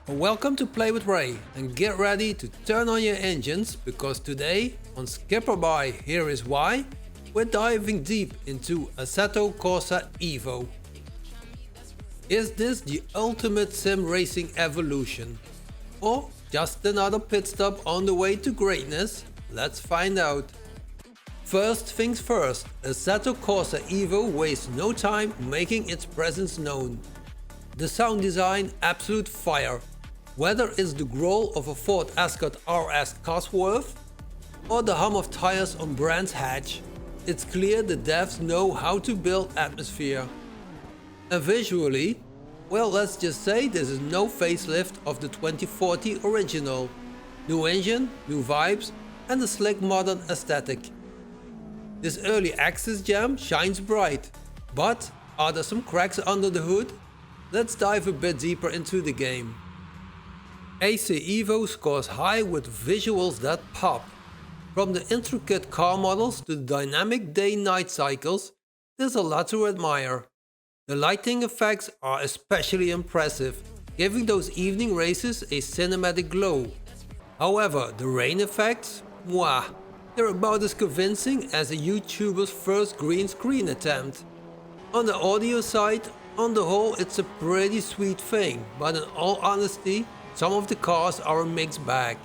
Welcome to Play with Ray, and get ready to turn on your engines because today on Skipper By Here Is Why, we're diving deep into Assetto Corsa EVO. Is this the ultimate sim racing evolution? Or just another pit stop on the way to greatness? Let's find out. First things first, Assetto Corsa EVO wastes no time making its presence known. The sound design, absolute fire. Whether it's the growl of a Ford Escort RS Cosworth or the hum of tires on Brands Hatch, it's clear the devs know how to build atmosphere. And visually, well, let's just say this is no facelift of the 2040 original. New engine, new vibes and a slick modern aesthetic. This early access gem shines bright, but are there some cracks under the hood? Let's dive a bit deeper into the game. AC EVO scores high with visuals that pop. From the intricate car models to the dynamic day-night cycles, there's a lot to admire. The lighting effects are especially impressive, giving those evening races a cinematic glow. However, the rain effects? Mwah! They're about as convincing as a YouTuber's first green screen attempt. On the audio side, on the whole it's a pretty sweet thing, but in all honesty, some of the cars are a mixed bag.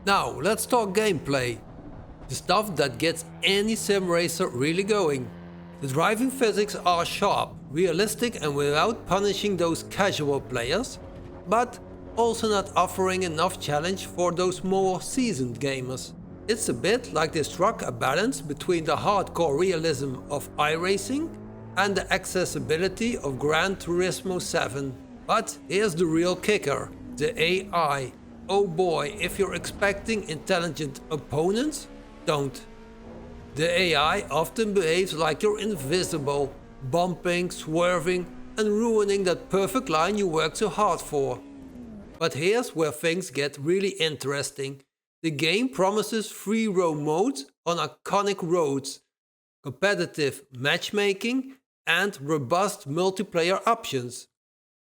Now let's talk gameplay. The stuff that gets any sim racer really going. The driving physics are sharp, realistic and without punishing those casual players, but also not offering enough challenge for those more seasoned gamers. It's a bit like they struck a balance between the hardcore realism of iRacing and the accessibility of Gran Turismo 7. But here's the real kicker, the AI. Oh boy, if you're expecting intelligent opponents, don't. The AI often behaves like you're invisible, bumping, swerving and ruining that perfect line you worked so hard for. But here's where things get really interesting. The game promises free roam modes on iconic roads, competitive matchmaking and robust multiplayer options.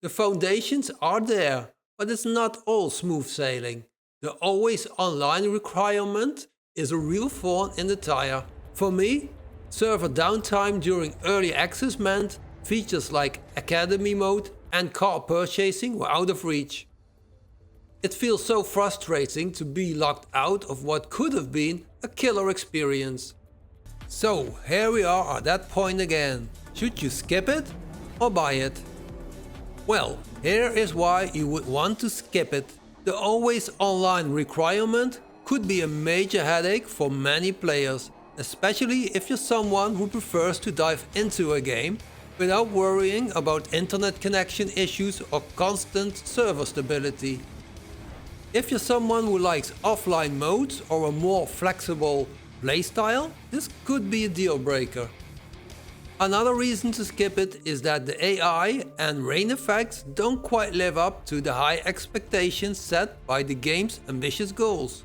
The foundations are there, but it's not all smooth sailing. The always online requirement is a real thorn in the tire. For me, server downtime during early access meant features like Academy mode and car purchasing were out of reach. It feels so frustrating to be locked out of what could have been a killer experience. So here we are at that point again. Should you skip it or buy it? Well, here is why you would want to skip it. The always online requirement could be a major headache for many players, especially if you're someone who prefers to dive into a game without worrying about internet connection issues or constant server stability. If you're someone who likes offline modes or a more flexible playstyle, this could be a deal breaker. Another reason to skip it is that the AI and rain effects don't quite live up to the high expectations set by the game's ambitious goals.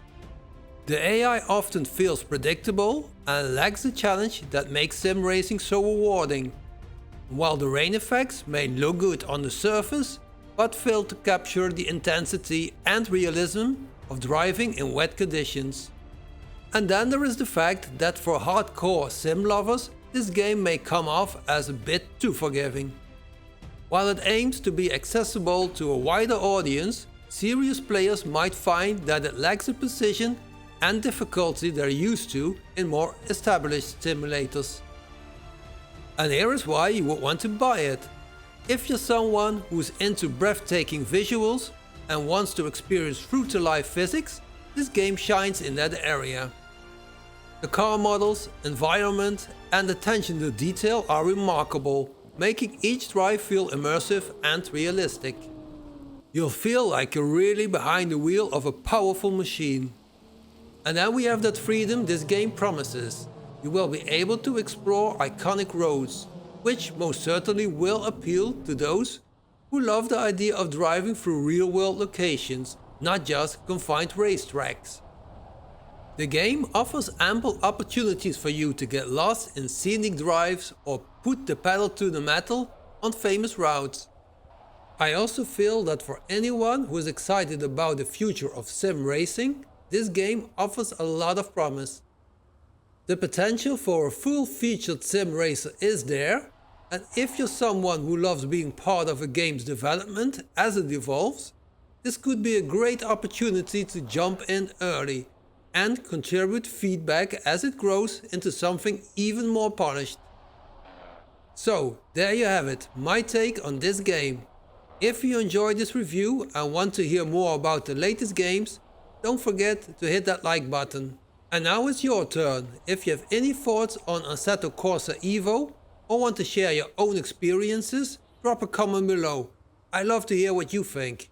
The AI often feels predictable and lacks the challenge that makes sim racing so rewarding, while the rain effects may look good on the surface but fail to capture the intensity and realism of driving in wet conditions. And then there is the fact that for hardcore sim lovers, this game may come off as a bit too forgiving. While it aims to be accessible to a wider audience, serious players might find that it lacks the precision and difficulty they're used to in more established simulators. And here is why you would want to buy it. If you're someone who's into breathtaking visuals and wants to experience true-to-life physics, this game shines in that area. The car models, environment and attention to detail are remarkable, making each drive feel immersive and realistic. You'll feel like you're really behind the wheel of a powerful machine. And then we have that freedom this game promises. You will be able to explore iconic roads, which most certainly will appeal to those who love the idea of driving through real-world locations, not just confined racetracks. The game offers ample opportunities for you to get lost in scenic drives or put the pedal to the metal on famous routes. I also feel that for anyone who is excited about the future of sim racing, this game offers a lot of promise. The potential for a full-featured sim racer is there, and if you're someone who loves being part of a game's development as it evolves, this could be a great opportunity to jump in early and contribute feedback as it grows into something even more polished. So, there you have it, my take on this game. If you enjoyed this review and want to hear more about the latest games, don't forget to hit that like button. And now it's your turn. If you have any thoughts on Assetto Corsa EVO or want to share your own experiences, drop a comment below. I love to hear what you think.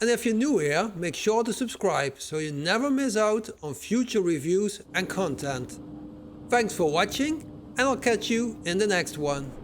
And if you're new here, make sure to subscribe so you never miss out on future reviews and content. Thanks for watching, and I'll catch you in the next one.